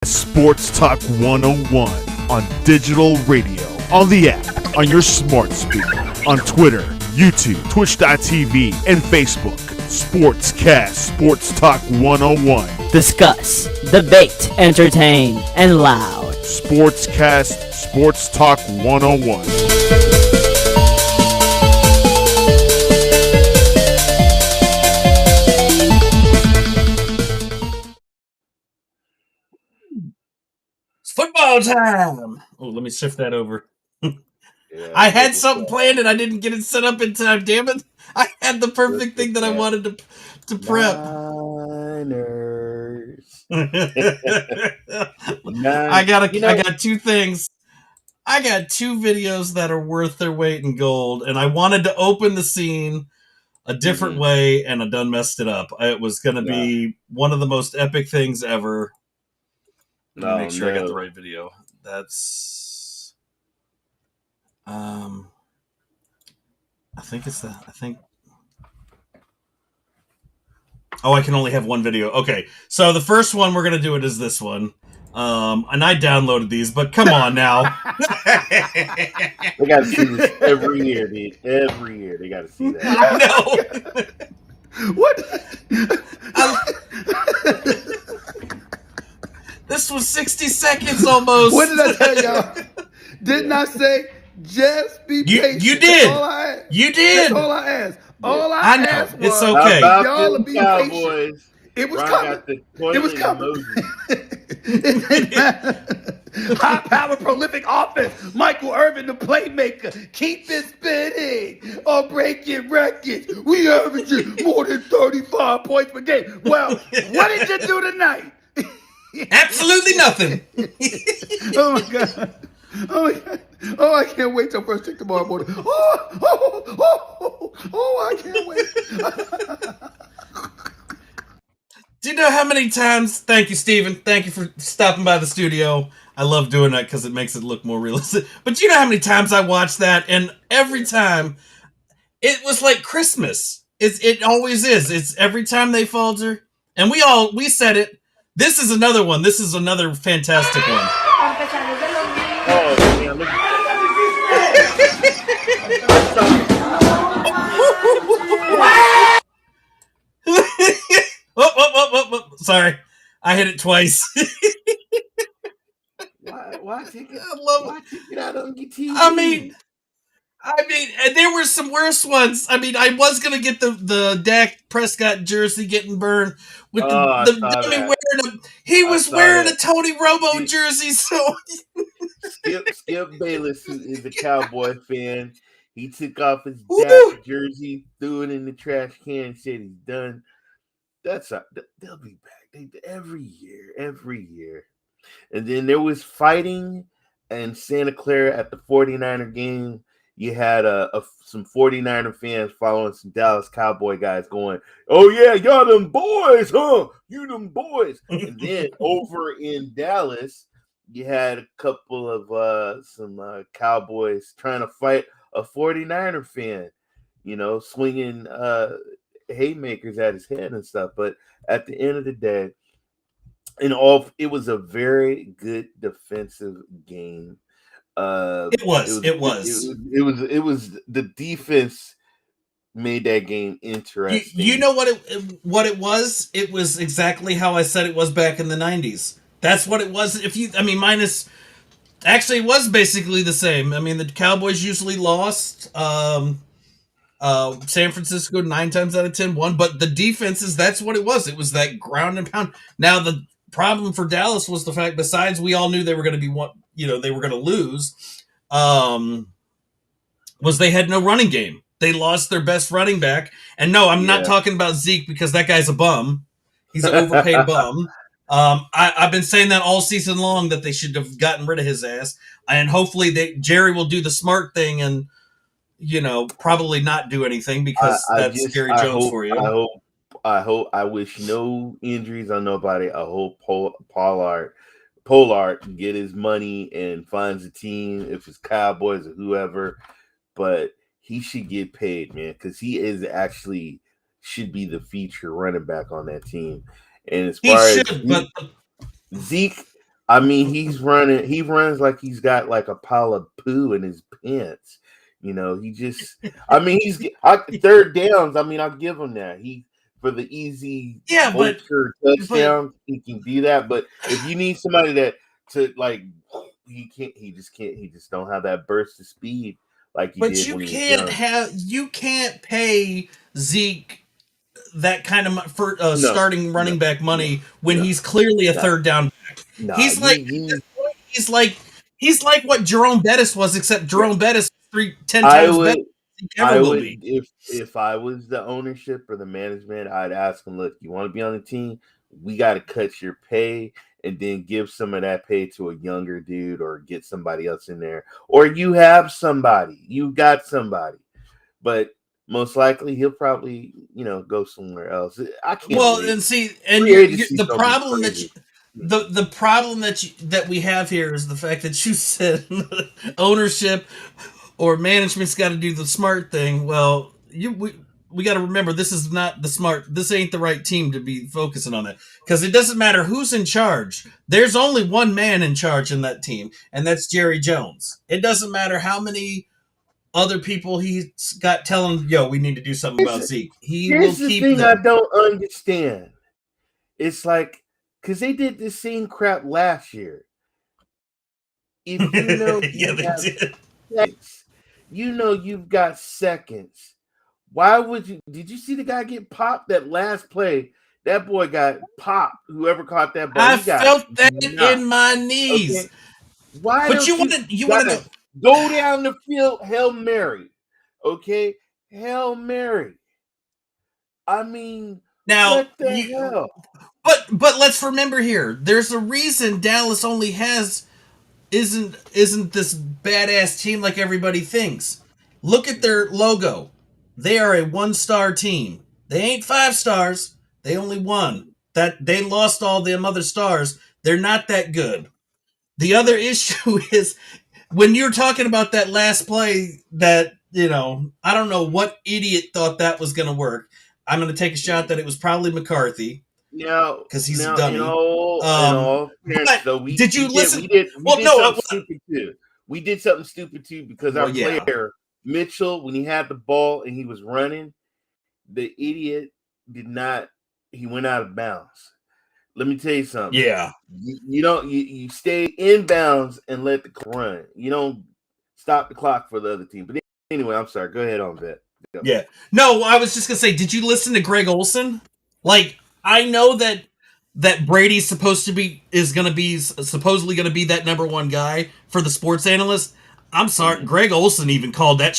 Sports Talk 101 on digital radio, on the app, on your smart speaker, on Twitter, YouTube, Twitch.tv, and Facebook. Sportscast Sports Talk 101. Discuss, debate, entertain, and loud. Sportscast Sports Talk 101. Football time. Oh, let me shift that over. I had something planned and I didn't get it set up in time. Damn it! I had the perfect thing that I wanted to prep. Niners. I got two things. I got two videos that are worth their weight in gold, and I wanted to open the scene a different way, and I done messed it up. It was going to be one of the most epic things ever. Let me make sure I got the right video. That's I think oh, I can only have one video. Okay. So the first one we're going to do it is this one. And I downloaded these, but come on now. They got to see this every year, dude. Every year they got to see that. No. What? This was 60 seconds almost. What did I tell y'all? Didn't I say just be patient? You did. You did. That's all I asked. All I asked was it's okay. y'all to be Cowboys, patient. It was Ron coming. got the It was coming. It didn't matter. High power, prolific offense. Michael Irvin, the playmaker. Keep it spinning or breaking records. We averaging more than 35 points per game. Well, what did you do tonight? Absolutely nothing. Oh my god. Oh my god. Oh, I can't wait till first thing tomorrow morning. I can't wait. Do you know how many times? Thank you, Steven. Thank you for stopping by the studio. I love doing that because it makes it look more realistic. But do you know how many times I watched that? And every time, it was like Christmas. It always is. It's every time they falter. And we said it. This is another one. This is another fantastic one. Oh, man, look. Oh, sorry. I hit it twice. Why take it? Why take it out on your TV? I mean, there were some worse ones. I mean, I was gonna get the Dak Prescott jersey getting burned with the dummy wearing he was wearing a Tony Romo jersey. So Skip Bayless, who is a Cowboy fan, he took off his Dak jersey, threw it in the trash can, said he's done. They'll be back every year. And then there was fighting in Santa Clara at the 49er game. You had some 49er fans following some Dallas Cowboy guys going, "Oh yeah, y'all them boys, huh? You them boys." And then over in Dallas, you had a couple of some Cowboys trying to fight a 49er fan, swinging haymakers at his head and stuff. But at the end of the day, it was a very good defensive game. It was the defense made that game interesting. You know what it was? It was exactly how I said it was back in the 90s. That's what it was. Actually, it was basically the same. I mean, the Cowboys usually lost. San Francisco 9 times out of 10 won, but the defenses, that's what it was. It was that ground and pound. Now the problem for Dallas was the fact, besides we all knew they were going to be they were going to lose, was they had no running game. They lost their best running back. And no, I'm not talking about Zeke because that guy's a bum. He's an overpaid bum. I've been saying that all season long that they should have gotten rid of his ass. And hopefully Jerry will do the smart thing and, probably not do anything because that's Jerry Jones for you. I wish no injuries on nobody. I hope Pollard can get his money and finds a team, if it's Cowboys or whoever, but he should get paid, man, because he is actually should be the feature running back on that team. And as far as Zeke, I mean, he's running. He runs like he's got like a pile of poo in his pants. You know, he just. I mean, third downs. I mean, I'll give him that. He for the easy vulture touchdown, he can do that. But if you need somebody to like, he can't. He just can't. He just don't have that burst of speed like he did when he was young. You can't pay Zeke that kind of starting running back money when he's clearly a third down back. He's like what Jerome Bettis was, except Jerome Bettis 10 times better. If I was the ownership or the management, I'd ask them, look, you want to be on the team? We got to cut your pay and then give some of that pay to a younger dude or get somebody else in there. Or you have somebody. You got somebody. But most likely he'll probably, go somewhere else. I can't. Well, and see, and the problem that we have here is the fact that you said ownership or management's got to do the smart thing. Well, we got to remember this is not the smart. This ain't the right team to be focusing on that, because it doesn't matter who's in charge. There's only one man in charge in that team, and that's Jerry Jones. It doesn't matter how many other people he's got telling, yo, we need to do something about Zeke. Here's the thing I don't understand. It's like, because they did the same crap last year. If you know you've got seconds. Why would you? Did you see the guy get popped that last play? That boy got popped. Whoever caught that ball, I felt that in my knees. Okay. Why? But you want to go down the field, Hail Mary. Okay, Hail Mary. I mean, now what the hell? But let's remember here. There's a reason Dallas only isn't this badass team like everybody thinks. Look at their logo. They are a 1-star team. They ain't 5 stars. They only won. That they lost all them other stars. They're not that good. The other issue is when you're talking about that last play that, I don't know what idiot thought that was going to work. I'm going to take a shot that it was probably McCarthy. No, because he's a dummy. Did you listen? We did something stupid too because our player Mitchell, when he had the ball and he was running, the idiot did not. He went out of bounds. Let me tell you something. Yeah, you stay in bounds and let the clock run. You don't stop the clock for the other team. But anyway, I'm sorry. Go ahead on that. Yeah. No, I was just gonna say, did you listen to Greg Olson? Like, I know that Brady's supposedly gonna be that number one guy for the sports analyst. I'm sorry, Greg Olson even called that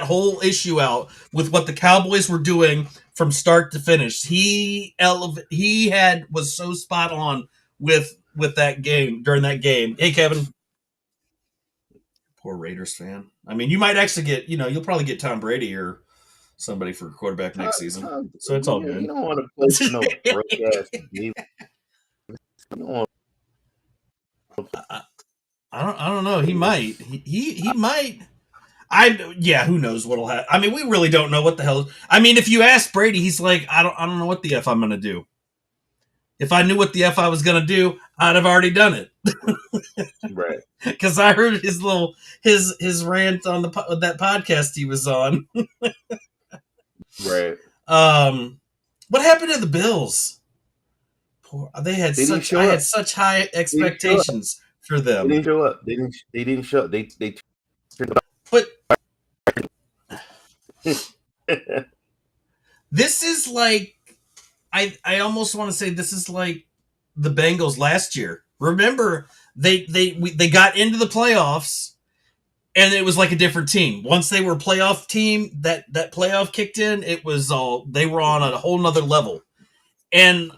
whole issue out with what the Cowboys were doing from start to finish. He was so spot on with that game during that game. Hey, Kevin. Poor Raiders fan. I mean, you might actually get, you'll probably get Tom Brady or somebody for quarterback next season. So it's all good. You don't want to play no broke ass game. I don't know. He might. He might. Who knows what'll happen. I mean, we really don't know what the hell. I mean, if you ask Brady, he's like, I don't know what the F I'm going to do. If I knew what the F I was going to do, I'd have already done it. Right. Because I heard his rant on that podcast he was on. Right. What happened to the Bills? I had such high expectations for them. They didn't show up. They didn't show up. They But this is like, I almost want to say this is like the Bengals last year. Remember, they got into the playoffs, and it was like a different team. Once they were a playoff team, that playoff kicked in, it was all, they were on a whole nother level. And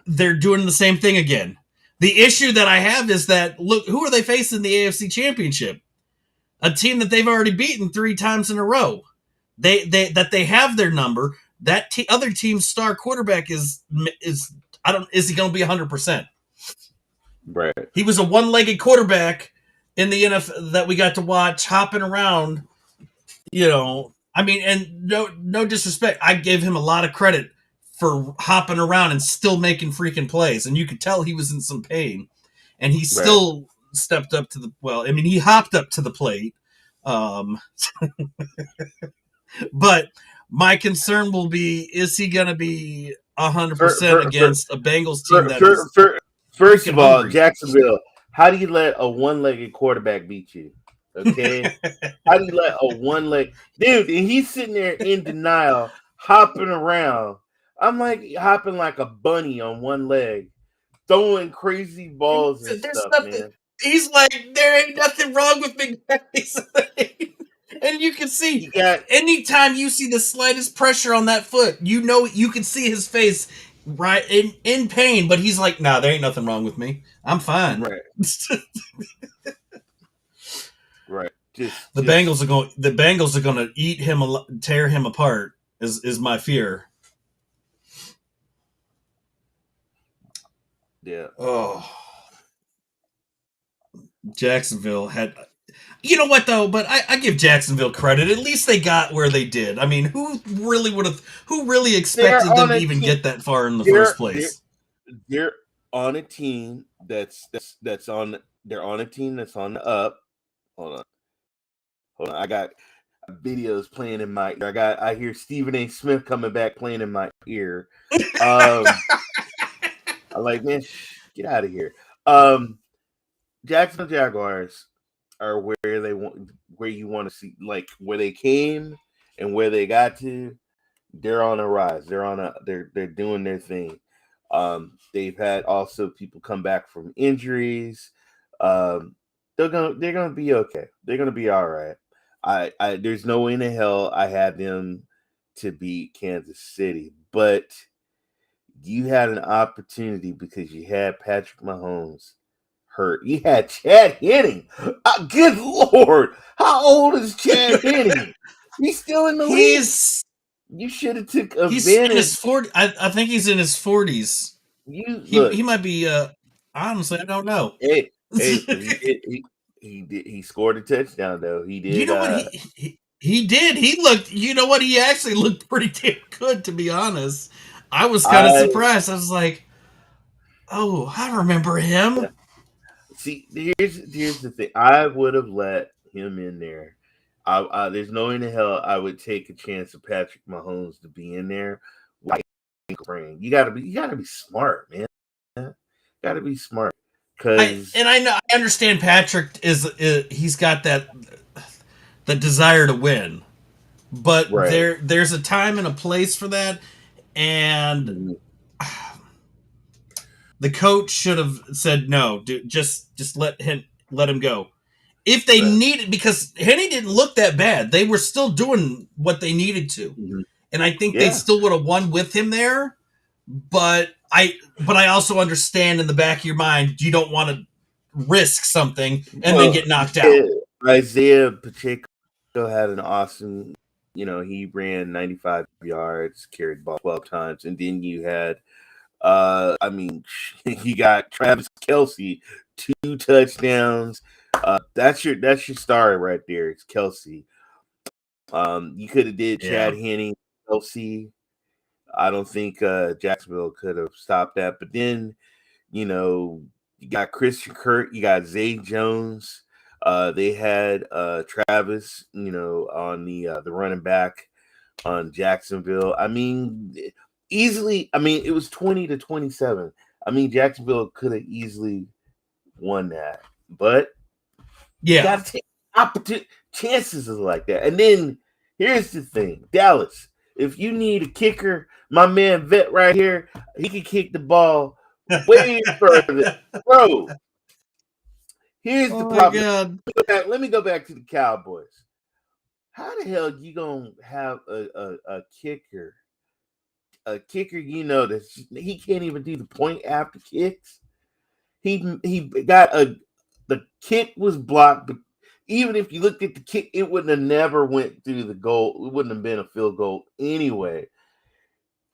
they're doing the same thing again. The issue that I have is that, look, who are they facing in the AFC Championship? A team that they've already beaten 3 times in a row. They have their number. That other team's star quarterback is he going to be 100%? Right. He was a one-legged quarterback in the NFL that we got to watch hopping around. I mean, and no disrespect, I gave him a lot of credit for hopping around and still making freaking plays, and you could tell he was in some pain. and he still stepped up to the. Well, I mean, he hopped up to the plate. But my concern will be: is he going to be 100% against a Bengals team that is? First of all, hungry. Jacksonville, how do you let a one-legged quarterback beat you? Okay, how do you let a one-leg dude? And he's sitting there in denial, hopping around. I'm like hopping like a bunny on one leg, throwing crazy balls and There's stuff, nothing. man. He's like, there ain't nothing wrong with me, guys. And you can see, anytime you see the slightest pressure on that foot, you know, you can see his face right in pain, but he's like, nah, there ain't nothing wrong with me. I'm fine. Right. Right. The Bengals are going to eat him, tear him apart is my fear. Yeah. Oh. Jacksonville had, you know what though? But I give Jacksonville credit. At least they got where they did. I mean, who really expected them to even get that far in the first place? They're on a team that's on. They're on a team that's on the up. Hold on. I got videos playing in my ear. I hear Stephen A. Smith coming back playing in my ear. I'm like, man, get out of here. Jacksonville Jaguars are where you want to see, like where they came and where they got to. They're on a rise. They're doing their thing. They've had also people come back from injuries. They're gonna be okay. They're gonna be all right. I there's no way in hell I had them to beat Kansas City, but you had an opportunity because you had Patrick Mahomes hurt. You had Chad Henne. Good Lord, how old is Chad Henne? He's still in the league. You should have took advantage. He's in his 40s. I think he's in his 40s. He might be. Honestly, I don't know. Hey, he scored a touchdown though. He did. You know what he did? He looked. You know what? He actually looked pretty damn good, to be honest. I was kind of surprised. I was like, "Oh, I remember him." Yeah. See, here's the thing. I would have let him in there. There's no way in the hell I would take a chance of Patrick Mahomes to be in there. Like, you gotta be smart, man. Gotta be smart. I understand Patrick he's got that desire to win, but there's a time and a place for that, and the coach should have said no. Dude, just let him go. If they needed, because Henne didn't look that bad, they were still doing what they needed to, and I think they still would have won with him there. But I also understand in the back of your mind you don't want to risk something and then get knocked out. Isaiah Pacheco had an awesome, he ran 95 yards, carried the ball 12 times, and then you had, you got Travis Kelce, 2 touchdowns. That's your star right there. It's Kelce. You could have did Chad Henne, Kelce. I don't think Jacksonville could have stopped that. But then, you got Christian Kirk, you got Zay Jones. They had Travis, on the running back on Jacksonville. I mean, easily. I mean, it was 20-27. I mean, Jacksonville could have easily won that, but you got to take opportunity chances like that. And then here's the thing, Dallas. If you need a kicker, my man Vet right here, he can kick the ball way further. Bro, here's the problem. Let me go back to the Cowboys. How the hell you gonna have a kicker? A kicker, that he can't even do the point after kicks. He got the kick was blocked, but even if you looked at the kick, it wouldn't have never went through the goal. It wouldn't have been a field goal anyway.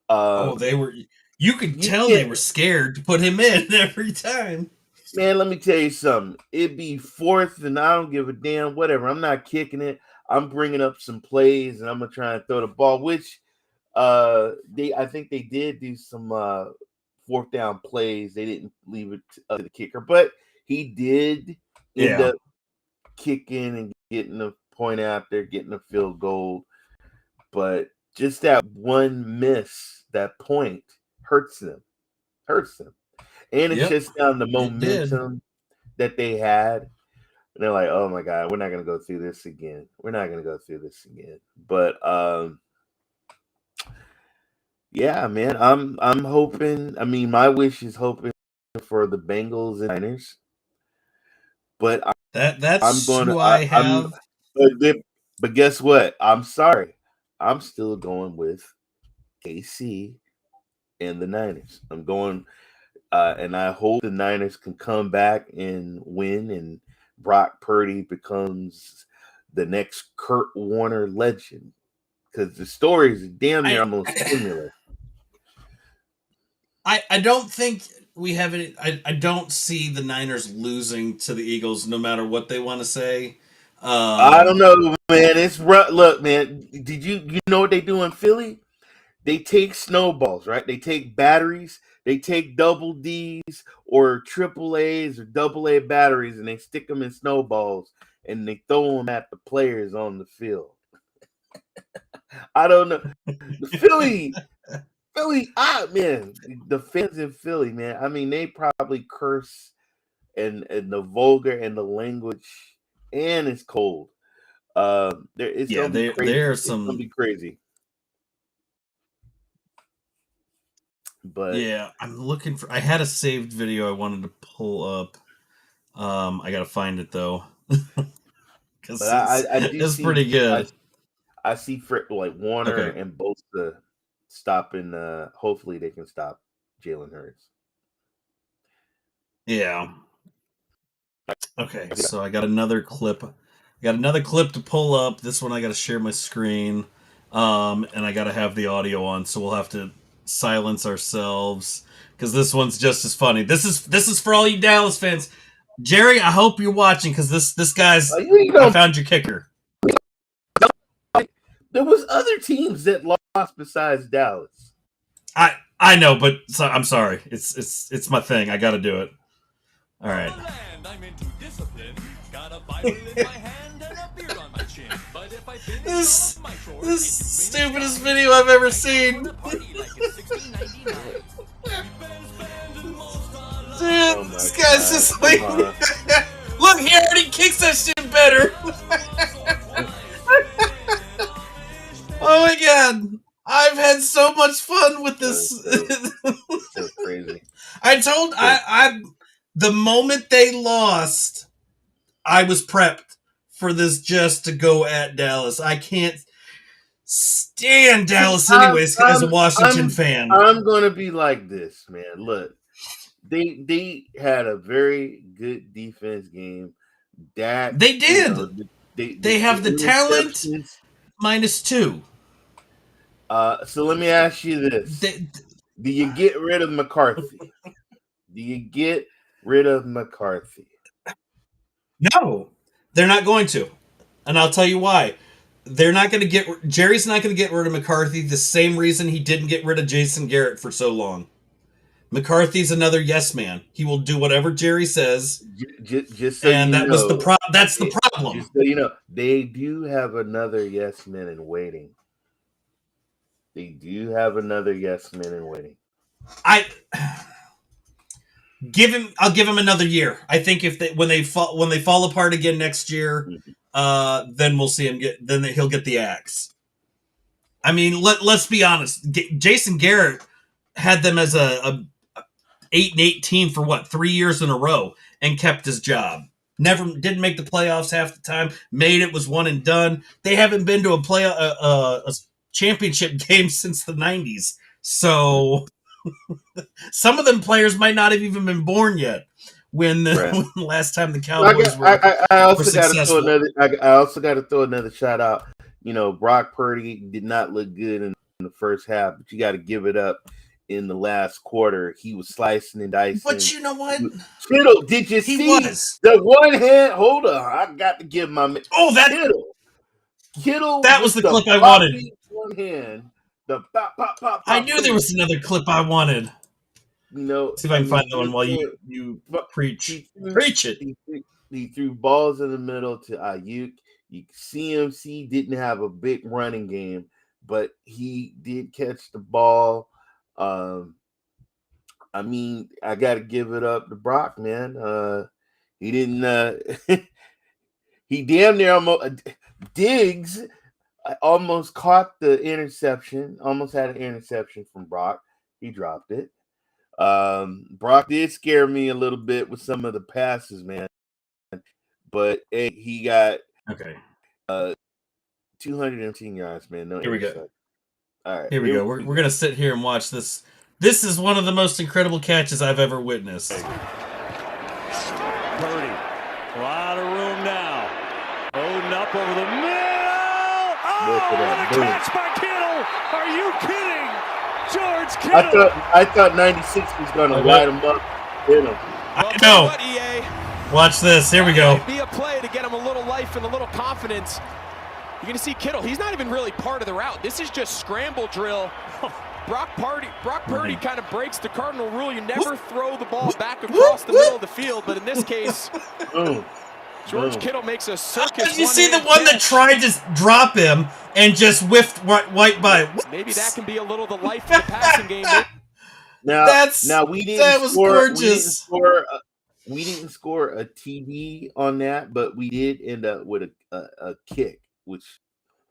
They were. You could tell they were scared to put him in every time. Man, let me tell you something. It'd be 4th, and I don't give a damn. Whatever. I'm not kicking it. I'm bringing up some plays, and I'm gonna try and throw the ball. Which, I think they did do some 4th down plays. They didn't leave it to the kicker, but he did end up kicking and getting a point out there, getting a field goal, but just that one miss, that point hurts them, and it's just down the momentum that they had. And they're like, oh my God, we're not gonna go through this again. But yeah, man, I'm hoping. I mean, my wish is hoping for the Bengals and Niners. But that's who I have. But guess what? I'm sorry. I'm still going with KC and the Niners. I'm going, and I hope the Niners can come back and win, and Brock Purdy becomes the next Kurt Warner legend, because the story is damn near almost similar. I don't think we have any. I don't see the Niners losing to the Eagles, no matter what they want to say. I don't know, man. It's rough. Look, man. Did you know what they do in Philly? They take snowballs, right? They take batteries. They take double D's or triple A's or double A batteries, and they stick them in snowballs, and they throw them at the players on the field. I don't know. Philly, man. The fans in Philly, man. I mean, they probably curse and the vulgar and the language. And it's cold. Gonna be crazy. There's some. It's gonna be crazy. But yeah, I'm looking for. I had a saved video I wanted to pull up. I gotta find it though, because it's pretty good. I see like Warner and Bosa stopping. Hopefully, they can stop Jalen Hurts. Yeah. Okay, so I got another clip. To pull up. This one I got to share my screen, and I got to have the audio on. So we'll have to silence ourselves because this one's just as funny. This is for all you Dallas fans. Jerry, I hope you're watching because this guy's. I found your kicker. There was other teams that lost besides Dallas. I know, but I'm sorry. It's my thing. I got to do it. All right. This stupidest video I've ever seen. Dude, this guy's just like, look, he already kicks that shit better. Oh my God. I've had so much fun with this. So crazy. The moment they lost, I was prepped for this just to go at Dallas. I can't stand Dallas anyways as a Washington fan. I'm going to be like this, man. Look, they had a very good defense game. They did. They have the talent -2. So let me ask you this. Do you get rid of McCarthy? No, they're not going to. And I'll tell you why. Jerry's not going to get rid of McCarthy the same reason he didn't get rid of Jason Garrett for so long. McCarthy's another yes man. He will do whatever Jerry says. Just so and you that know, was the that's the problem. Just so you know, they do have another yes man in waiting. I'll give him another year. I think when they fall apart again next year, then we'll see him then he'll get the axe. I mean, let's be honest. Jason Garrett had them as a 8-8 team for 3 years in a row and kept his job. Didn't make the playoffs half the time. Made it, was one and done. They haven't been to a championship game since the 90s. So some of them players might not have even been born yet when the last time the Cowboys were successful. I also got to throw another shout out. You know, Brock Purdy did not look good in the first half, but you got to give it up in the last quarter. He was slicing and dicing. But you know what? Kittle, did you see the one hand? Hold on. I got to give my man. Oh, that Kittle. That was the clip I wanted. One hand. The pop, pop, pop, I knew there was another clip I wanted. See if I can find that one while he you preach. threw, Preach it. he threw balls in the middle to Ayuk. CMC didn't have a big running game, but he did catch the ball. I mean, I got to give it up to Brock, man. He didn't. He damn near almost Diggs almost caught the interception. Almost had an interception from Brock. He dropped it. Brock did scare me a little bit with some of the passes, man. But hey, he got 210 yards, man. No, here we go. All right, here we go. We're gonna sit here and watch this. This is one of the most incredible catches I've ever witnessed. Purdy, a lot of room now. Odin up over the middle. Oh, what a catch by Kittle! Are you kidding? George Kittle. I thought 96 was gonna light him up. Hit him. I know. Watch this. Here we go. Be a play to get him a little life and a little confidence. You're going to see Kittle. He's not even really part of the route. This is just scramble drill. Brock Purdy kind of breaks the cardinal rule. You never throw the ball back across the middle of the field. But in this case, George Kittle makes a circus. Did you see the one that tried to drop him and just whiffed right by? Maybe that can be a little the life of the passing game. Now we didn't that was score, gorgeous. We didn't score a TD on that, but we did end up with a kick, which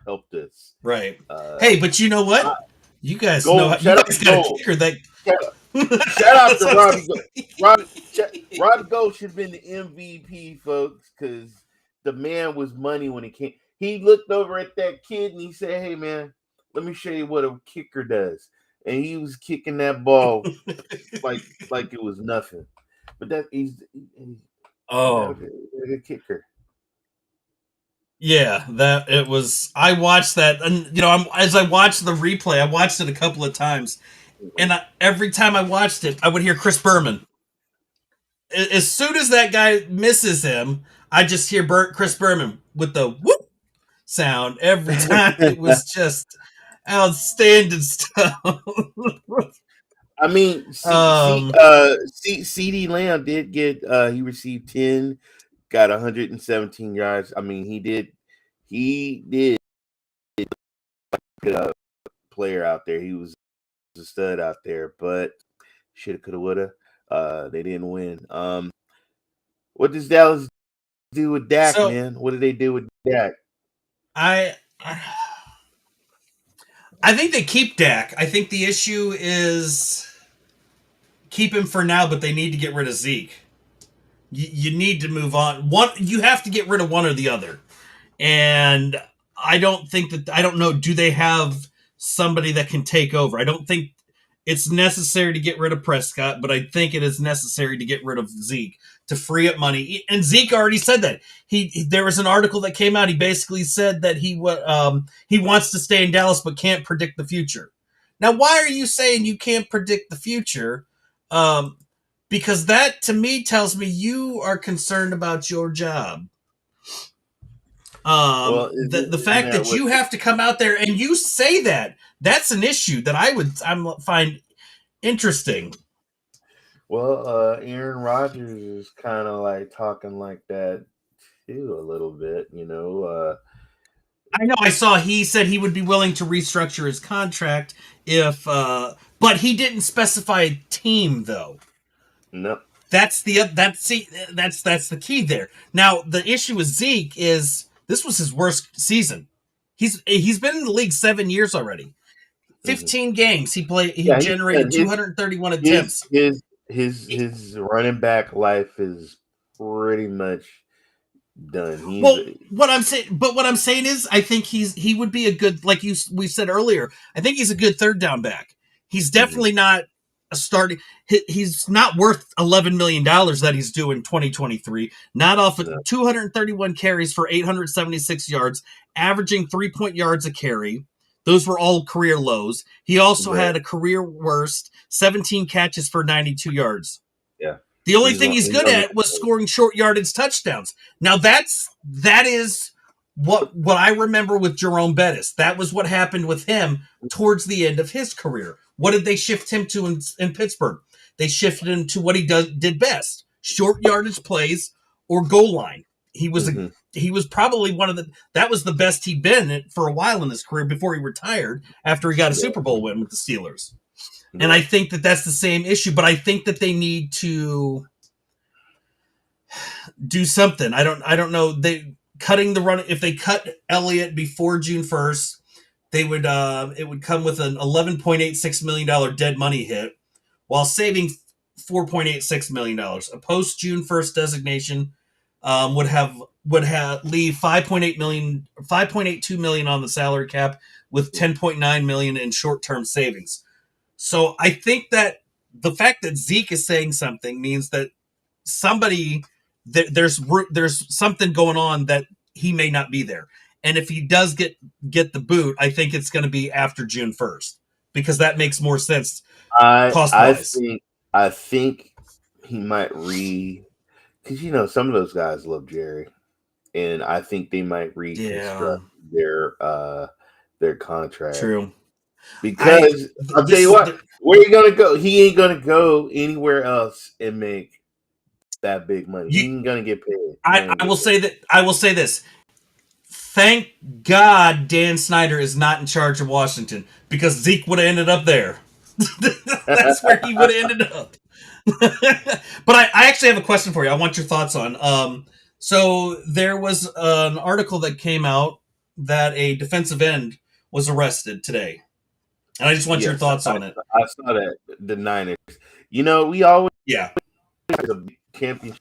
helped us. Right. Hey, but you know what? You guys know how you guys got a kicker that. Shout out to Robbie. Robbie Gold should have been the MVP, folks, because the man was money when he came. He looked over at that kid and he said, "Hey, man, let me show you what a kicker does." And he was kicking that ball like it was nothing. But he's a kicker. Yeah, that it was. I watched that, and as I watched the replay, I watched it a couple of times, and every time I watched it, I would hear Chris Berman. As soon as that guy misses him, I just hear Chris Berman with the whoop sound every time. It was just outstanding stuff. I mean, CeeDee Lamb did get. He received 10. Got 117 yards. I mean, he did get a player out there. He was a stud out there, but shoulda, coulda, woulda. They didn't win. What does Dallas do with Dak, man? What did they do with Dak? I think they keep Dak. I think the issue is keep him for now, but they need to get rid of Zeke. You need to move on. You have to get rid of one or the other. And I don't know, do they have somebody that can take over? I don't think it's necessary to get rid of Prescott, but I think it is necessary to get rid of Zeke to free up money. And Zeke already said that. There was an article that came out. He basically said that he wants to stay in Dallas but can't predict the future. Now, why are you saying you can't predict the future? Because that, to me, tells me you are concerned about your job. The fact that you have to come out there and you say that's an issue that I find interesting. Well, Aaron Rodgers is kind of like talking like that too a little bit, I know. I saw he said he would be willing to restructure his contract but he didn't specify a team though. No. That's the key there. Now the issue with Zeke is this was his worst season. He's been in the league 7 years already. 15 games he played. He generated 231 attempts. His running back life is pretty much done. What I'm saying is, I think he would be a good, like we said earlier. I think he's a good third down back. He's definitely not a starting. He's not worth $11 million that he's due in 2023. Not off of 231 carries for 876 yards, averaging 3 yards a carry. Those were all career lows. He also had a career worst 17 catches for 92 yards. Yeah. The only thing he's good at was scoring short yardage touchdowns. Now that is what I remember with Jerome Bettis. That was what happened with him towards the end of his career. What did they shift him to in Pittsburgh? they shifted him to what he did best: short yardage plays or goal line. He was he was probably that was the best he'd been for a while in his career before he retired after he got a Super Bowl win with the Steelers. Yeah. And I think that that's the same issue, but I think that they need to do something. I don't know. Cutting the run, if they cut Elliott before June 1st, they would it would come with an $11.86 million dead money hit while saving $4.86 million. A post June 1st designation would leave $5.82 million on the salary cap with $10.9 million in short-term savings. So I think that the fact that Zeke is saying something means that there's something going on that he may not be there. And if he does get the boot, I think it's going to be after June 1st because that makes more sense. I think he might because some of those guys love Jerry, and I think they might reconstruct their contract. True. Because I'll tell you what, where are you gonna go? He ain't gonna go anywhere else and make that big money. He ain't gonna get paid. I will say this. Thank God Dan Snyder is not in charge of Washington because Zeke would have ended up there. That's where he would have ended up. But I actually have a question for you. I want your thoughts on. So there was an article that came out that a defensive end was arrested today. And I just want your thoughts on it. I saw that. The Niners. We always have a championship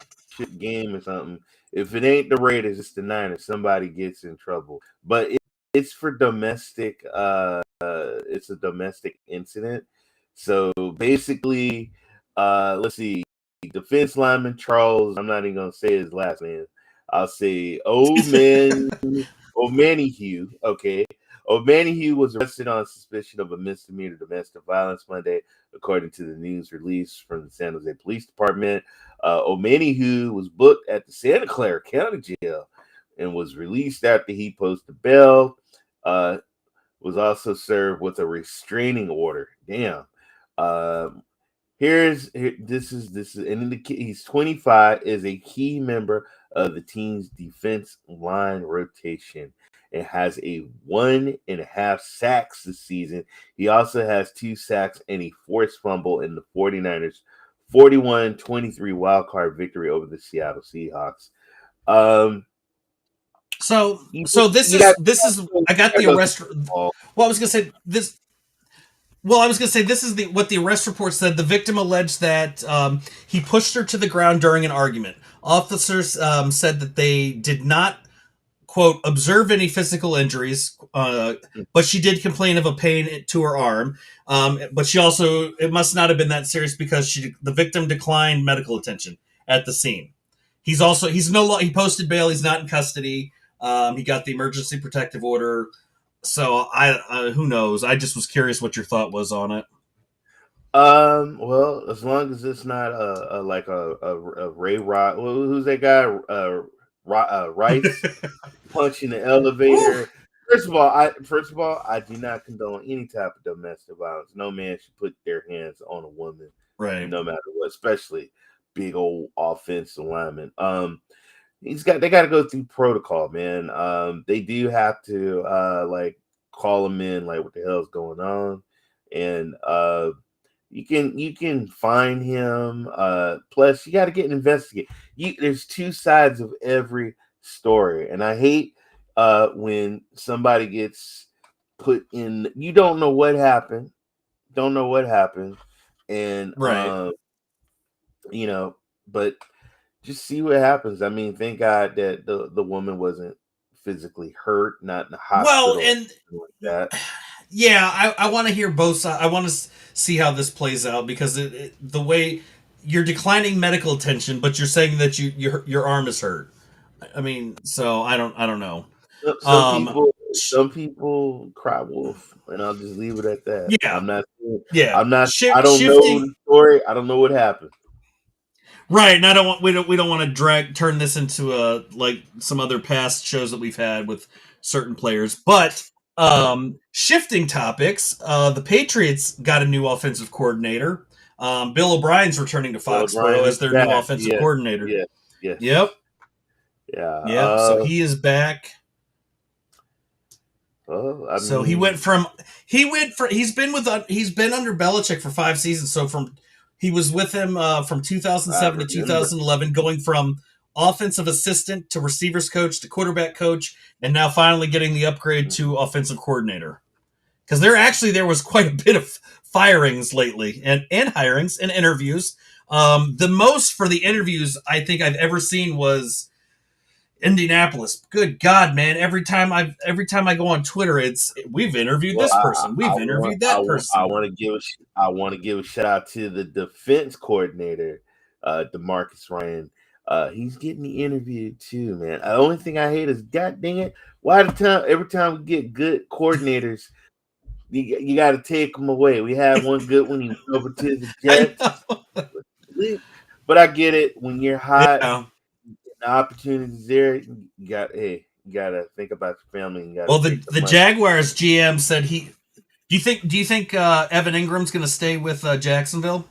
game or something. If it ain't the Raiders, it's the Niners. Somebody gets in trouble. But it's for domestic. It's a domestic incident. So basically, let's see. Defense lineman Charles. I'm not even gonna say his last name. I'll say O'Manihue. Okay. O'Manihue was arrested on suspicion of a misdemeanor domestic violence Monday, according to the news release from the San Jose Police Department. O'Manihue was booked at the Santa Clara County Jail and was released after he posted bail. Was also served with a restraining order. Damn. He's 25, is a key member of the team's defense line rotation and has a 1.5 sacks this season. He also has 2 sacks and a forced fumble in the 49ers 41-23 wildcard victory over the Seattle Seahawks. So this is I got the arrest. Well, I was gonna say this. Well, I was going to say this is what the arrest report said. The victim alleged that he pushed her to the ground during an argument. Officers said that they did not, quote, observe any physical injuries, but she did complain of a pain to her arm. But it must not have been that serious because the victim declined medical attention at the scene. He posted bail. He's not in custody. He got the emergency protective order. So who knows? I just was curious what your thought was on it. Well, as long as it's not a Ray Rock, who's that guy? Rice punching the elevator. First of all, I do not condone any type of domestic violence. No man should put their hands on a woman, right? No matter what, especially big old offensive lineman. They got to go through protocol, man. They do have to call him in, like what the hell's going on, and you can find him. Plus, you got to get investigated. There's 2 sides of every story, and I hate when somebody gets put in. You don't know what happened, and right. But. Just see what happens. I mean, thank God that the woman wasn't physically hurt, not in the hospital. Well, and like that. Yeah, I want to hear both sides. I want to see how this plays out because the way you're declining medical attention, but you're saying that your arm is hurt. I mean, so I don't know. Some people cry wolf, and I'll just leave it at that. Yeah, I'm not. Yeah, I'm not. I don't know the story. I don't know what happened. Right, and we don't want to turn this into like some other past shows that we've had with certain players. But shifting topics, the Patriots got a new offensive coordinator. Bill O'Brien's returning to Foxborough as their new offensive coordinator. Yes. Yep. Yeah. Yep. So he is back. Well, he's been under Belichick for 5 seasons. So he was with him from 2007 to 2011, going from offensive assistant to receivers coach to quarterback coach, and now finally getting the upgrade to offensive coordinator. Because there was quite a bit of firings lately and hirings and interviews. The most for the interviews I think I've ever seen was Indianapolis. Good God, man! Every time I go on Twitter, we've interviewed this person, we've interviewed that person. I want to give a shout out to the defense coordinator, DeMarcus Ryan. He's getting the interview too, man. The only thing I hate is, God dang it, every time we get good coordinators, you got to take them away. We had one good when he went over to the Jets, but I get it when you're hot. Yeah. The opportunities there, you got to think about your family. The Jaguars GM said Do you think Evan Ingram's going to stay with Jacksonville?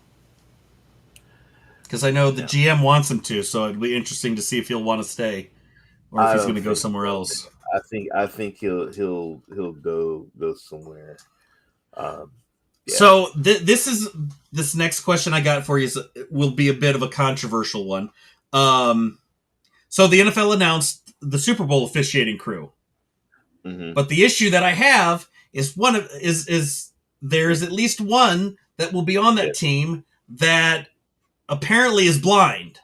Because I know the GM wants him to, so it'd be interesting to see if he'll want to stay or if he's going to go somewhere else. I think he'll go somewhere. So this next question I got for you will be a bit of a controversial one. So the NFL announced the Super Bowl officiating crew, but the issue that I have is there's at least one that will be on that team that apparently is blind,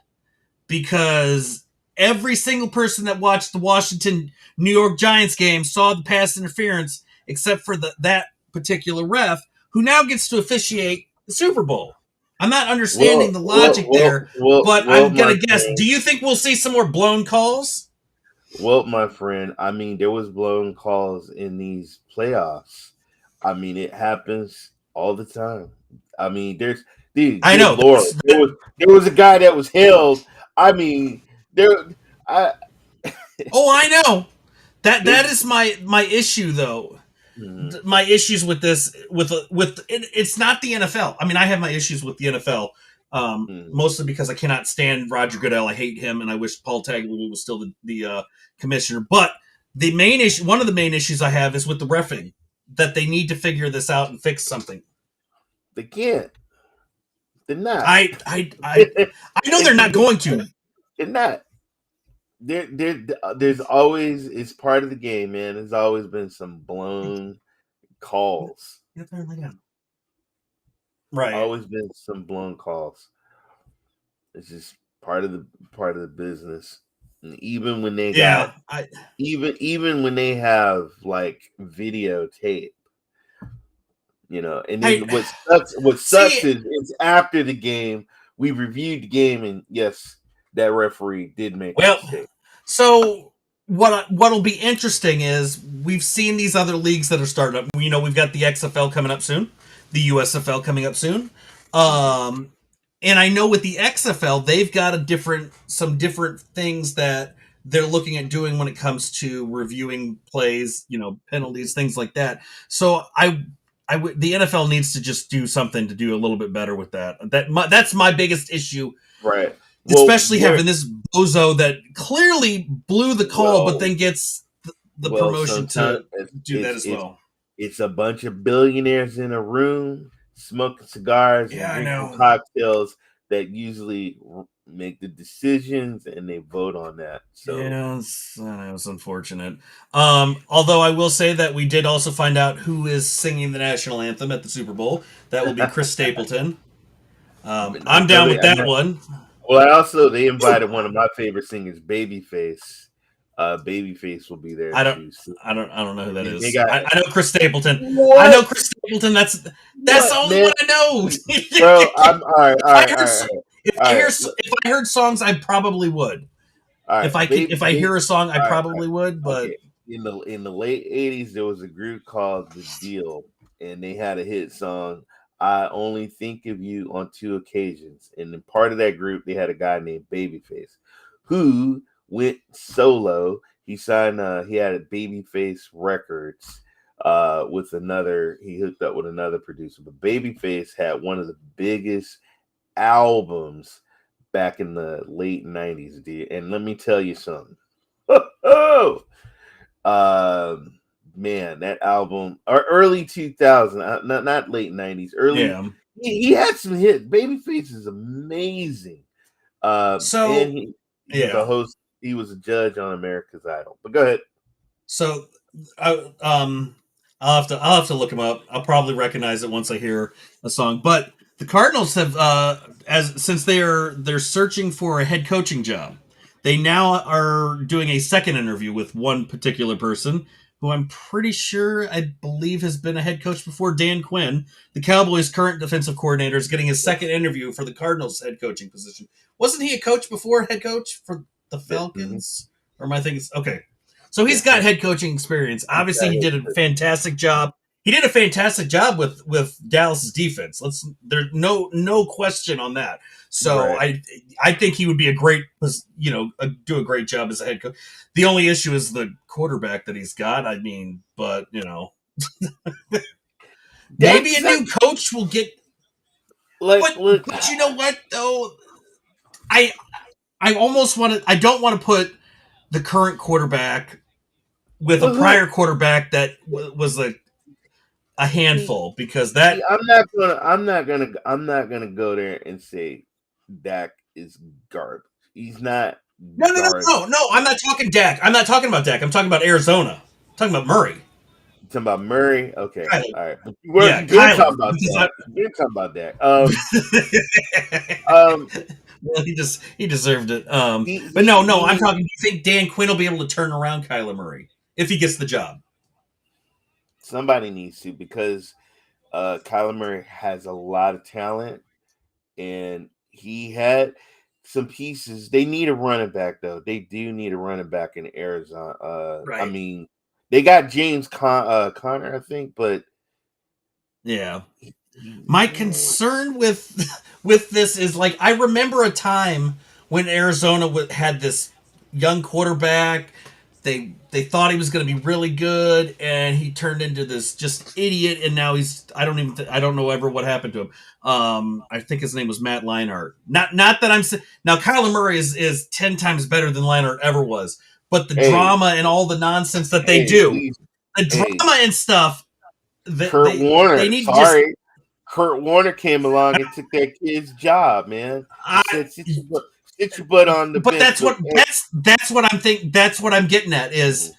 because every single person that watched the Washington New York Giants game saw the pass interference, except for that particular ref, who now gets to officiate the Super Bowl. I'm not understanding the logic there, but I'm going to guess. Do you think we'll see some more blown calls? Well, my friend, I mean, there was blown calls in these playoffs. I mean, it happens all the time. I mean, I know. Lord, there was a guy that was held. I mean, I know. That is my issue, though. Mm-hmm. My issues with this, it's not the NFL. I mean, I have my issues with the NFL, mostly because I cannot stand Roger Goodell. I hate him, and I wish Paul Tagliabue was still the commissioner. But one of the main issues I have is with the reffing, that they need to figure this out and fix something. They can't. They're not. I know they're not going to. They're not. There's always, it's part of the game, man. There's always been some blown calls. Right. Always been some blown calls. It's just part of the business. And even when they even when they have like videotape, and then what sucks is it's after the game. We reviewed the game, and yes, that referee did make a mistake. So what'll be interesting is we've seen these other leagues that are starting up. We've got the XFL coming up soon, the USFL coming up soon. And I know with the XFL, they've got some different things that they're looking at doing when it comes to reviewing plays, penalties, things like that. So the NFL needs to just do something to do a little bit better with that. That's my biggest issue. Right. Especially having this bozo that clearly blew the call, but then gets the promotion to do that as well. It's a bunch of billionaires in a room smoking cigars and drinking cocktails that usually make the decisions, and they vote on that. So it was unfortunate. Although I will say that we did also find out who is singing the national anthem at the Super Bowl. That will be Chris Stapleton. I'm down with that one. Well, they invited one of my favorite singers, Babyface. Babyface will be there. I don't know who that is. I know Chris Stapleton. What? I know Chris Stapleton. That's the only one I know. Bro, I'm all right. If I heard songs, I probably would. If I hear a song, I probably would. But in the late '80s, there was a group called The Deal, and they had a hit song, "I Only Think of You on 2 Occasions." And then part of that group, they had a guy named Babyface, who went solo. He signed. He had a Babyface Records. with another. He hooked up with another producer, but Babyface had one of the biggest albums back in the late 90s, dude. And let me tell you something. Man, that album, or early 2000, not late 90s, early. Yeah. He had some hits. Babyface is amazing. And he was a host. He was a judge on America's Idol. But go ahead. So, I'll have to look him up. I'll probably recognize it once I hear a song. But the Cardinals have, since they're searching for a head coaching job, they now are doing a second interview with one particular person who I'm pretty sure, I believe, has been a head coach before. Dan Quinn, the Cowboys' current defensive coordinator, is getting his second interview for the Cardinals head coaching position. Wasn't he a coach before, head coach for the Falcons? Or am I thinking? Okay. So he's got head coaching experience. Obviously, he did a fantastic job. He did a fantastic job with Dallas' defense. There's no question on that. So I think he would be do a great job as a head coach. The only issue is the quarterback that he's got. I mean, but maybe a new coach will get. But you know what though? I almost want to. I don't want to put the current quarterback with a prior quarterback that was a handful, because that I'm not gonna go there and say Dak is garbage. He's not. No. I'm not talking Dak. I'm not talking about Dak. I'm talking about Arizona. I'm talking about Murray. Talking about Murray. Okay, Kyler. all right. We're talking about Dak. We're talking about Dak. Well, he deserved it. But no, I'm talking. Do you think Dan Quinn will be able to turn around Kyler Murray if he gets the job? Somebody needs to, because Kyler Murray has a lot of talent, and he had some pieces. They need a running back, though. They do need a running back in Arizona. Right. I mean, they got James Conner, I think, but yeah. My concern with this is, like, I remember a time when Arizona had this young quarterback. They thought he was going to be really good, and he turned into this just idiot. And now he's I don't know ever what happened to him. I think his name was Matt Leinart. Not that I'm now Kyler Murray is 10 times better than Leinart ever was, but the drama and all the nonsense that they do, the drama and stuff. Kurt Warner, Kurt Warner came along and took that kid's job, man. He said, sit your butt on the bench. That's what I'm thinking. That's what I'm getting at is,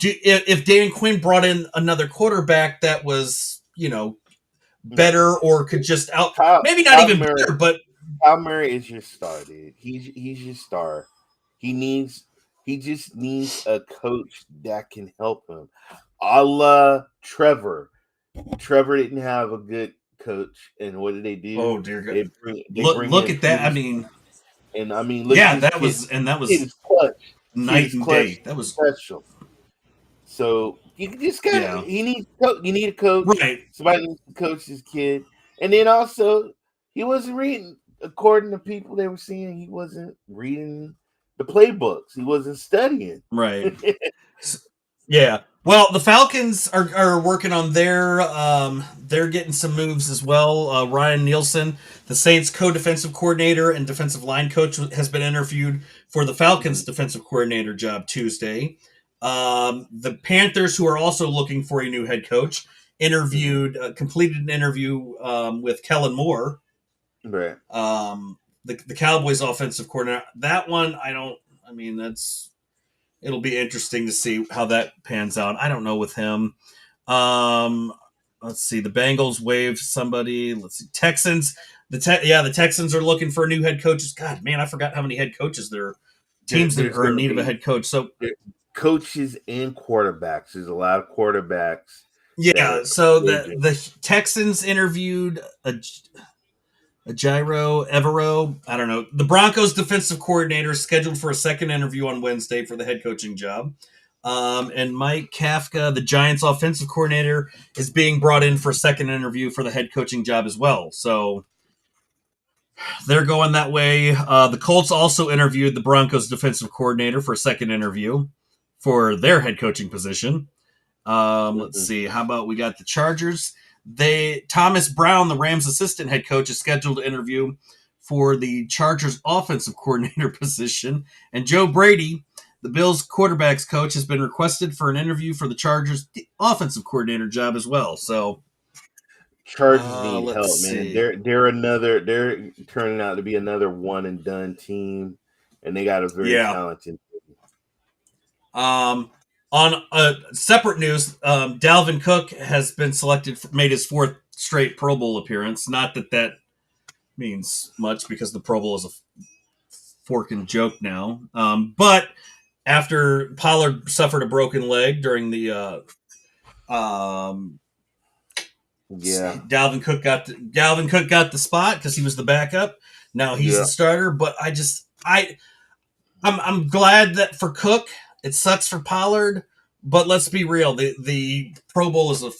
if Dan Quinn brought in another quarterback that was, better, or could just maybe not even better, but Kyle Murray is your star, dude. He's your star. He just needs a coach that can help him. A la Trevor. Trevor didn't have a good coach, and what did they do? Oh dear God! Look at that. I mean, look, that was clutch. Night and day. That was special. So you just got you need a coach, right? Somebody needs to coach this kid, and then also he wasn't reading, according to people they were saying, he wasn't reading the playbooks. He wasn't studying, right? Yeah. Well, the Falcons are working on they're getting some moves as well. Ryan Nielsen, the Saints co-defensive coordinator and defensive line coach, has been interviewed for the Falcons defensive coordinator job Tuesday. The Panthers, who are also looking for a new head coach, completed an interview with Kellen Moore, right? The Cowboys offensive coordinator. That one, it'll be interesting to see how that pans out. I don't know with him. Let's see. The Bengals waived somebody. Let's see. Texans. The Texans are looking for new head coaches. God, man, I forgot how many head coaches there are. Teams that are in need of a head coach. So coaches and quarterbacks. There's a lot of quarterbacks. Yeah. So the Texans interviewed Evero, I don't know. The Broncos defensive coordinator is scheduled for a second interview on Wednesday for the head coaching job. And Mike Kafka, the Giants offensive coordinator, is being brought in for a second interview for the head coaching job as well. So they're going that way. The Colts also interviewed the Broncos defensive coordinator for a second interview for their head coaching position. Let's see. How about we got the Chargers? Thomas Brown, the Rams' assistant head coach, is scheduled to interview for the Chargers' offensive coordinator position, and Joe Brady, the Bills' quarterbacks coach, has been requested for an interview for the Chargers' offensive coordinator job as well. So, Chargers need let's help, see. man. They're turning out to be another one and done team, and they got a very talented. On separate news, Dalvin Cook has been selected, made his 4th straight Pro Bowl appearance. Not that means much because the Pro Bowl is a forking joke now. But after Pollard suffered a broken leg during the Dalvin Cook got the spot because he was the backup. Now he's the starter. But I'm glad that for Cook. It sucks for Pollard, but let's be real. The Pro Bowl is a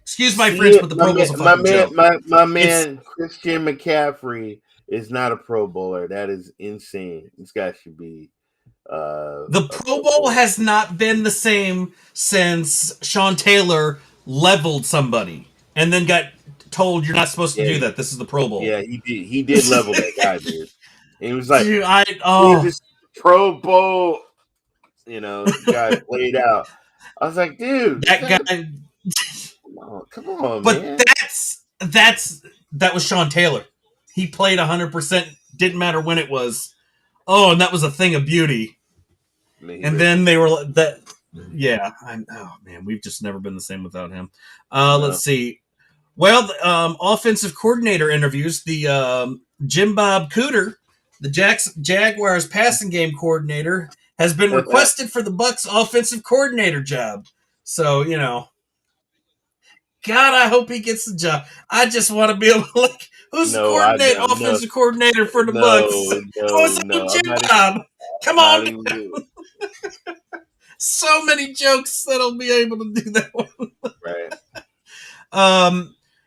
excuse my French, but the Pro Bowl is a fucking joke. My man Christian McCaffrey is not a Pro Bowler. That is insane. This guy should be. The Pro Bowl has not been the same since Sean Taylor leveled somebody and then got told you're not supposed to do that. This is the Pro Bowl. Yeah, he did level that guy, dude. And he was like, dude, Pro Bowl, guy played out. I was like, dude, that guy. Come on, but man. That was Sean Taylor. He played 100%. Didn't matter when it was. Oh, and that was a thing of beauty. And then they were that. Yeah. Oh man, we've just never been the same without him. Let's see. Well, offensive coordinator interviews. The Jim Bob Cooter, the Jaguars passing game coordinator, has been requested for the Bucs offensive coordinator job. So, God, I hope he gets the job. I just want to be able to look. Who's the offensive coordinator for the Bucs? Jim Bob. Come on. So many jokes that I'll be able to do that one. Right.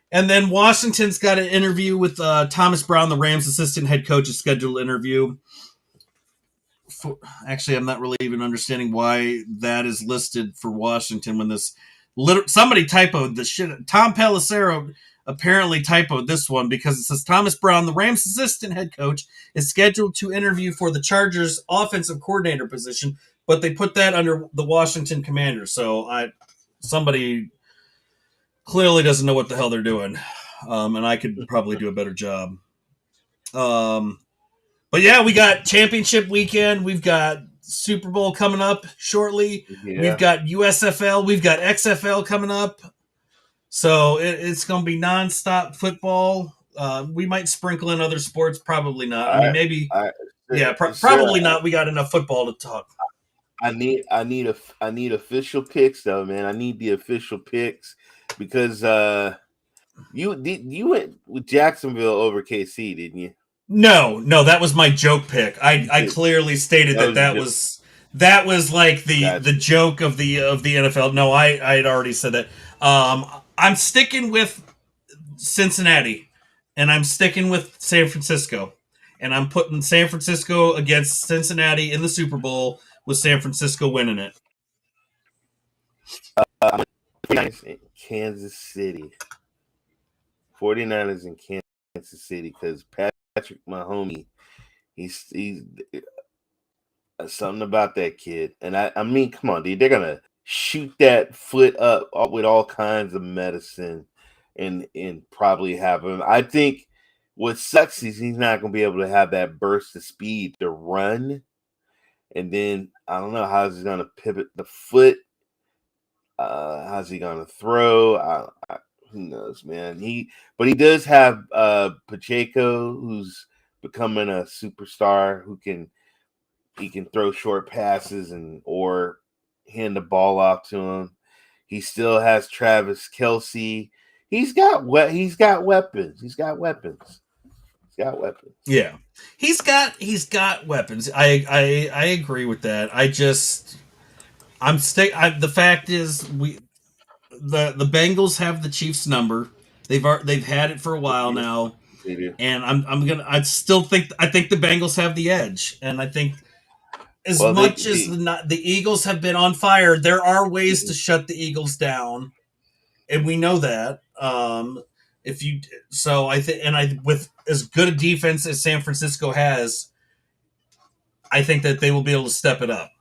And then Washington's got an interview with Thomas Brown, the Rams' assistant head coach, is scheduled interview. Actually, I'm not really even understanding why that is listed for Washington when this somebody typoed the shit. Tom Pelissero apparently typoed this one because it says Thomas Brown, the Rams' assistant head coach, is scheduled to interview for the Chargers' offensive coordinator position, but they put that under the Washington Commanders. So somebody clearly doesn't know what the hell they're doing, and I could probably do a better job. But yeah, we got championship weekend. We've got Super Bowl coming up shortly. Yeah. We've got USFL. We've got XFL coming up. So it's going to be nonstop football. We might sprinkle in other sports. Probably not. Probably not. We got enough football to talk. I need official picks though, man. I need the official picks because you went with Jacksonville over KC, didn't you? No, that was my joke pick. I clearly stated that was like the joke of the NFL. No, I had already said that. I'm sticking with Cincinnati, and I'm sticking with San Francisco, and I'm putting San Francisco against Cincinnati in the Super Bowl with San Francisco winning it. Kansas City. 49ers in Kansas City because Patrick, my homie, he's something about that kid. And I mean, come on, dude. They're going to shoot that foot up with all kinds of medicine and probably have him. I think what sucks is he's not going to be able to have that burst of speed to run. And then I don't know how he's going to pivot the foot. How's he going to throw? Who knows, man? But he does have Pacheco, who's becoming a superstar who can throw short passes or hand the ball off to him. He still has Travis Kelce. He's got weapons. Yeah, he's got weapons. I agree with that. The fact is the Bengals have the Chiefs number. They've had it for a while now, and I think the Bengals have the edge, and I think as much as the Eagles have been on fire, there are ways to shut the Eagles down, and we know that. With as good a defense as San Francisco has, I think that they will be able to step it up.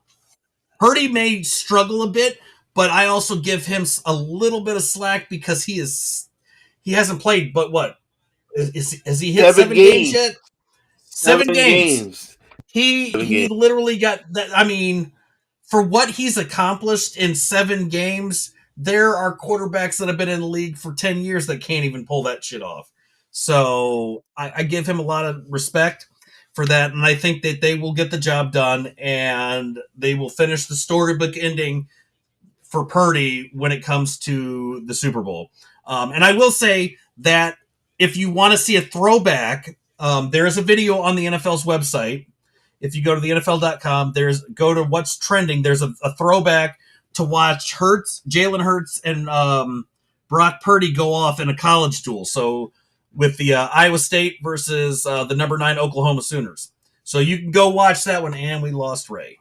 Purdy may struggle a bit, but I also give him a little bit of slack because he hasn't played. But what has he hit 7 games yet? 7 games. He literally got that. I mean, for what he's accomplished in 7 games, there are quarterbacks that have been in the league for 10 years that can't even pull that shit off. So I give him a lot of respect for that, and I think that they will get the job done, and they will finish the storybook ending for Purdy when it comes to the Super Bowl. And I will say that if you want to see a throwback, there is a video on the NFL's website. If you go to the NFL.com, go to what's trending. There's a throwback to watch Jalen Hurts, and Brock Purdy go off in a college duel. So with the Iowa State versus the number 9 Oklahoma Sooners. So you can go watch that one. And we lost Ray.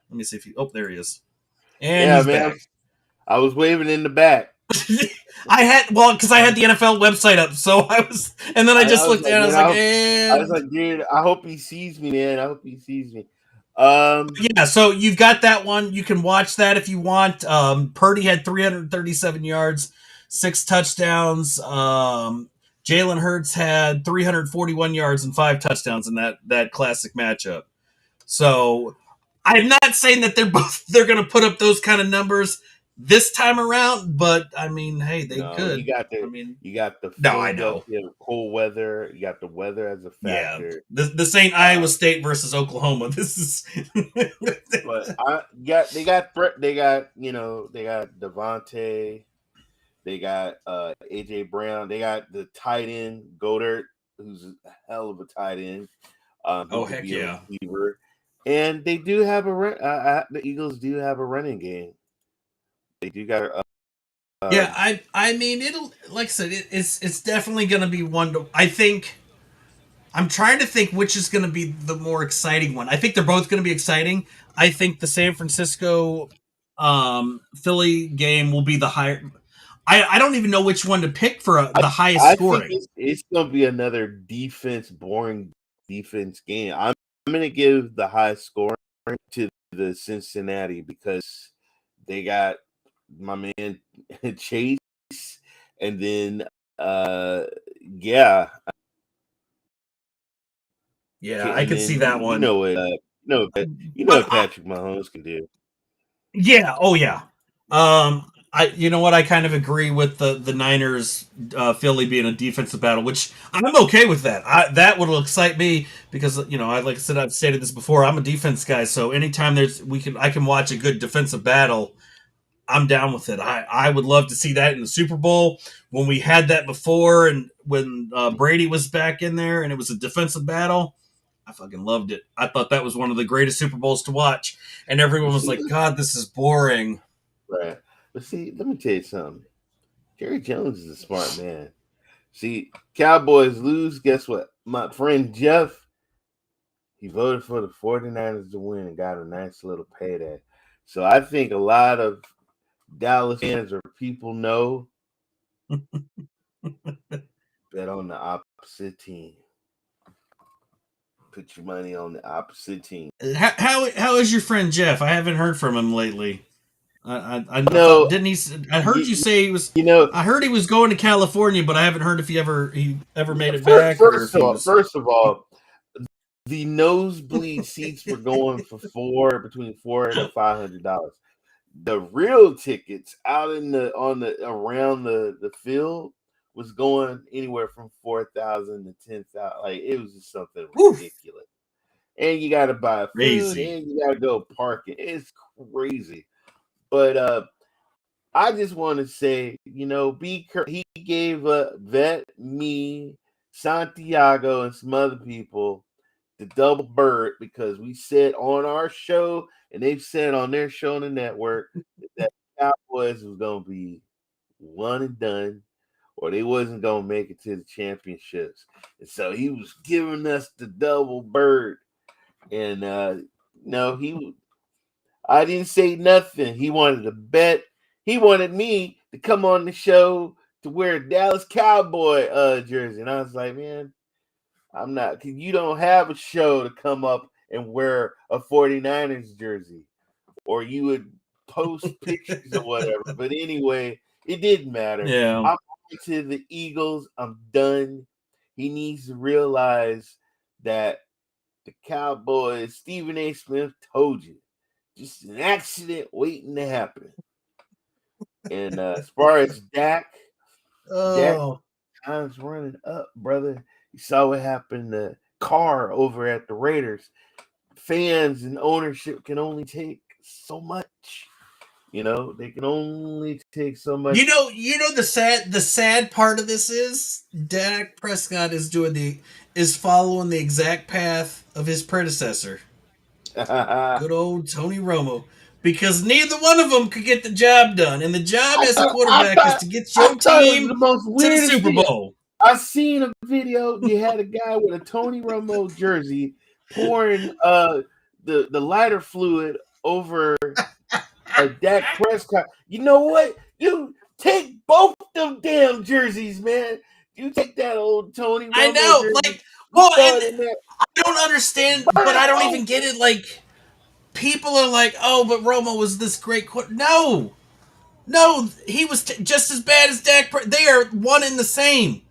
Let me see if he. Oh, there he is. And he's back. I was waving in the back. Because I had the NFL website up, so I was, and then I just looked at it. I was like, dude, I hope he sees me, man. I hope he sees me. Yeah, so you've got that one. You can watch that if you want. Purdy had 337 yards, 6 touchdowns. Jalen Hurts had 341 yards and 5 touchdowns in that classic matchup. So I'm not saying that they're going to put up those kind of numbers this time around, but I mean, hey, they could. You got the I know. You have cold weather. You got the weather as a factor. Yeah, this ain't Iowa State versus Oklahoma. This is. But they got Devontae. They got AJ Brown. They got the tight end Goddard, who's a hell of a tight end. Heck yeah! Receiver. And they do have the Eagles do have a running game. They do got. I mean, it'll, like I said, it's definitely going to be one to. I think. I'm trying to think which is going to be the more exciting one. I think they're both going to be exciting. I think the San Francisco, Philly game will be the higher. I don't even know which one to pick for the highest scoring. Think it's going to be another boring defense game. I'm going to give the highest scoring to the Cincinnati because they got my man Chase, and then I could see that one. You know what Patrick Mahomes can do. Yeah. Oh yeah. I kind of agree with the Niners, Philly being a defensive battle, which I'm okay with that. That would excite me because, like I said, I've stated this before. I'm a defense guy, so anytime I can watch a good defensive battle, I'm down with it. I would love to see that in the Super Bowl when we had that before, and when Brady was back in there, and it was a defensive battle. I fucking loved it. I thought that was one of the greatest Super Bowls to watch, and everyone was like, "God, this is boring." Right. But see, let me tell you something. Jerry Jones is a smart man. See, Cowboys lose. Guess what? My friend Jeff, he voted for the 49ers to win and got a nice little payday. So I think a lot of Dallas fans or people know bet on the opposite team. Put your money on the opposite team. How is your friend Jeff? I haven't heard from him lately. I know. Didn't he? I heard you say he was. I heard he was going to California, but I haven't heard if he ever made it back. First of all, the nosebleed seats were going for between $400 and $500. The real tickets out around the field was going anywhere from 4,000 to 10,000. Like, it was just something ridiculous. And you got to buy food, and you got to go parking. It's crazy. But I just want to say, he gave Vet, me, Santiago, and some other people the double bird because we said on our show, and they've said on their show on the network that Cowboys was going to be one and done, or they wasn't going to make it to the championships. And so he was giving us the double bird. And, No, I didn't say nothing. He wanted to bet. He wanted me to come on the show to wear a Dallas Cowboy jersey. And I was like, man, I'm not. Cause you don't have a show to come up and wear a 49ers jersey. Or you would post pictures or whatever. But anyway, it didn't matter. Yeah. I'm on to the Eagles. I'm done. He needs to realize that the Cowboys, Stephen A. Smith told you, just an accident waiting to happen. And as far as Dak time's running up, brother. You saw what happened to Carr over at the Raiders. Fans and ownership can only take so much. You know, they can only take so much. You know the sad part of this is Dak Prescott is following the exact path of his predecessor. Good old Tony Romo. Because neither one of them could get the job done. And the job as a quarterback is to get your team to the Super Bowl. I seen a video. You had a guy with a Tony Romo jersey pouring the lighter fluid over a Dak Prescott. You know what? You take both them damn jerseys, man. You take that old Tony Romo I know. jersey, Like, well, I don't understand, but I don't even get it. Like, people are like, oh, but Romo was this great No, he was just as bad as Dak. They are one and the same.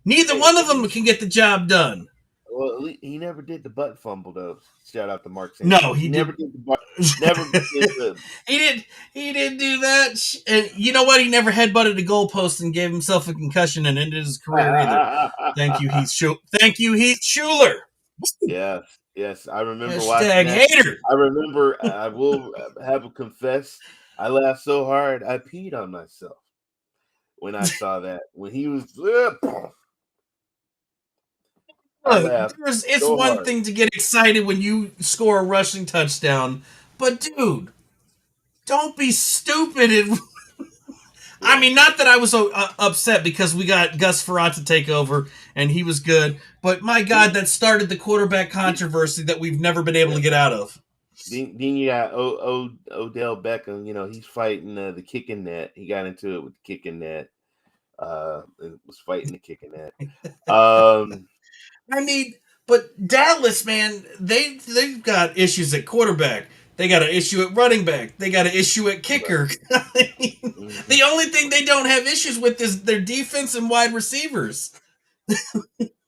Neither one of them can get the job done. Well, he never did the butt fumble, though. Shout out to Mark. No, he never did the butt. Never did the. He didn't do that. And you know what? He never headbutted a goalpost and gave himself a concussion and ended his career either. Thank you, Heath Schuler. Yes, I remember Hashtag watching that. hater. I remember. I will have to confess. I laughed so hard I peed on myself when I saw that. When he was. It's so one thing to get excited when you score a rushing touchdown, but dude, don't be stupid. I mean, not that I was so upset because we got Gus Frerotte to take over and he was good, but my God, that started the quarterback controversy that we've never been able to get out of. Then you got Odell Beckham. You know, he's fighting the kicking net. He got into it with the kicking net. And was fighting the kicking net. I mean, but Dallas, man, they've got issues at quarterback. They got an issue at running back. They got an issue at kicker. The only thing they don't have issues with is their defense and wide receivers.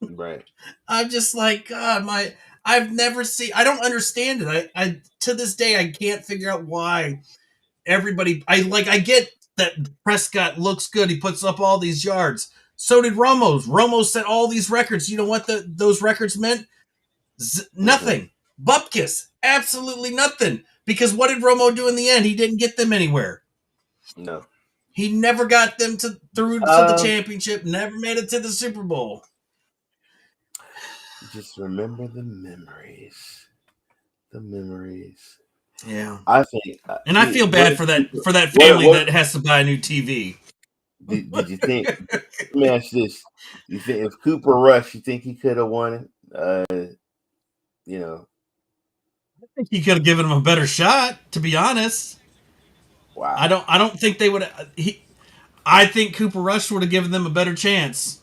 Right. I'm just like, God, I don't understand it. I to this day I can't figure out why everybody. I get that Prescott looks good. He puts up all these yards. So did Romo. Romo set all these records. You know what those records meant? Nothing. Bupkis. Absolutely nothing. Because what did Romo do in the end? He didn't get them anywhere. No. He never got them through to the championship. Never made it to the Super Bowl. Just remember the memories. The memories. Yeah. I think. And I feel bad for that family that has to buy a new TV. Did you think? Let me ask this: you think if Cooper Rush, you think he could have won it? You know, I think he could have given him a better shot. To be honest, wow. I don't think they would. I think Cooper Rush would have given them a better chance.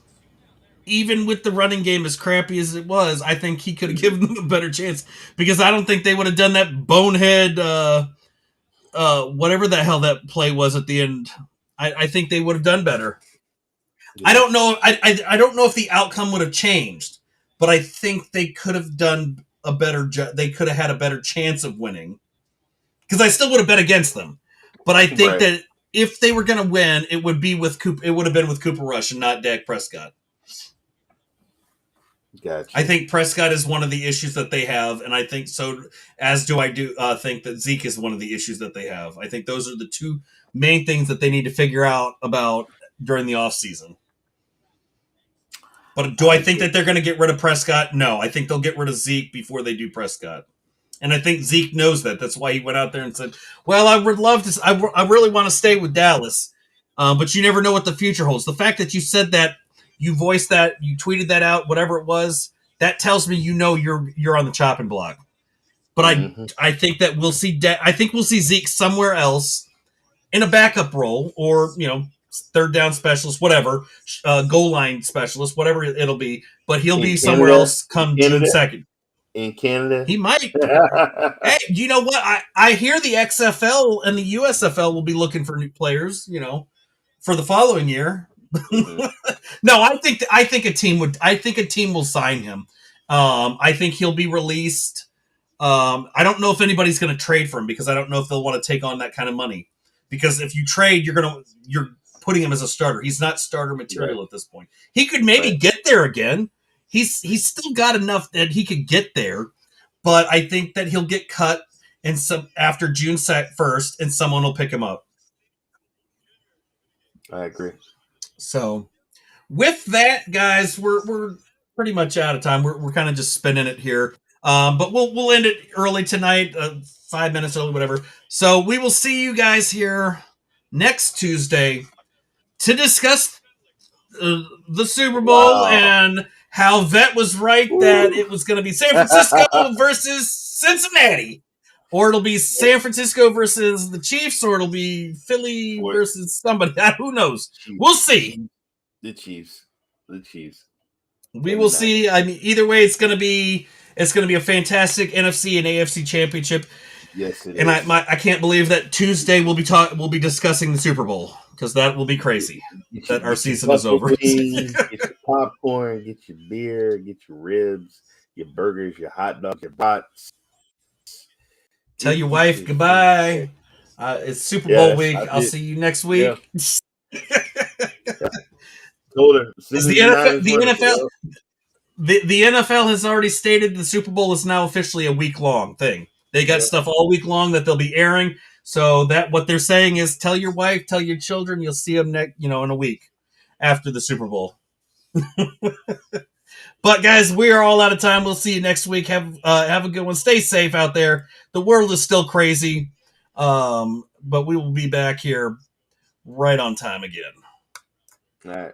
Even with the running game as crappy as it was, I think he could have given them a better chance because I don't think they would have done that bonehead, whatever the hell that play was at the end. I think they would have done better. Yeah. I don't know. I don't know if the outcome would have changed, but I think they could have done a better job. They could have had a better chance of winning because I still would have bet against them. But I think that if they were going to win, it would be with It would have been with Cooper Rush and not Dak Prescott. Gotcha. I think Prescott is one of the issues that they have, and I think so. As do I think that Zeke is one of the issues that they have. I think those are the two main things that they need to figure out about during the offseason. But do I think that they're going to get rid of Prescott? No, I think they'll get rid of Zeke before they do Prescott. And I think Zeke knows that. That's why he went out there and said, well, I would love to. I really want to stay with Dallas. But you never know what the future holds. The fact that you said that, you voiced that, you tweeted that out, whatever it was, that tells me you know you're on the chopping block. But I think that we'll see Zeke somewhere else in a backup role, or third down specialist, whatever, goal line specialist, whatever it'll be. But he'll be somewhere else come June 2nd. In Canada, he might. Hey, you know what? I hear the XFL and the USFL will be looking for new players, for the following year. No, I think a team will sign him. I think he'll be released. I don't know if anybody's going to trade for him, because I don't know if they'll want to take on that kind of money. Because if you trade, you're putting him as a starter. He's not starter material at this point. He could maybe get there again. He's still got enough that he could get there, but I think that he'll get cut after June 1st, and someone will pick him up. I agree. So, with that, guys, we're pretty much out of time. We're kind of just spinning it here, but we'll end it early tonight, 5 minutes early, whatever. So we will see you guys here next Tuesday to discuss the Super Bowl and how Vet was right that it was going to be San Francisco versus Cincinnati, or it'll be San Francisco versus the Chiefs, or it'll be Philly versus somebody. Who knows? We'll see. The Chiefs. We will see. I mean, either way, it's going to be a fantastic NFC and AFC championship. Yes, it and is. I can't believe that Tuesday we'll be discussing the Super Bowl, because that will be crazy. That our season is over. Wings, get your popcorn, get your beer, get your ribs, your burgers, your hot dogs, your brats. Tell your wife goodbye. It's Super Bowl week. I'll see you next week. Yeah. Told her. The NFL has already stated the Super Bowl is now officially a week-long thing. They got stuff all week long that they'll be airing. So that what they're saying is, tell your wife, tell your children, you'll see them in a week after the Super Bowl. But guys, we are all out of time. We'll see you next week. Have a good one. Stay safe out there. The world is still crazy, but we will be back here right on time again. All right.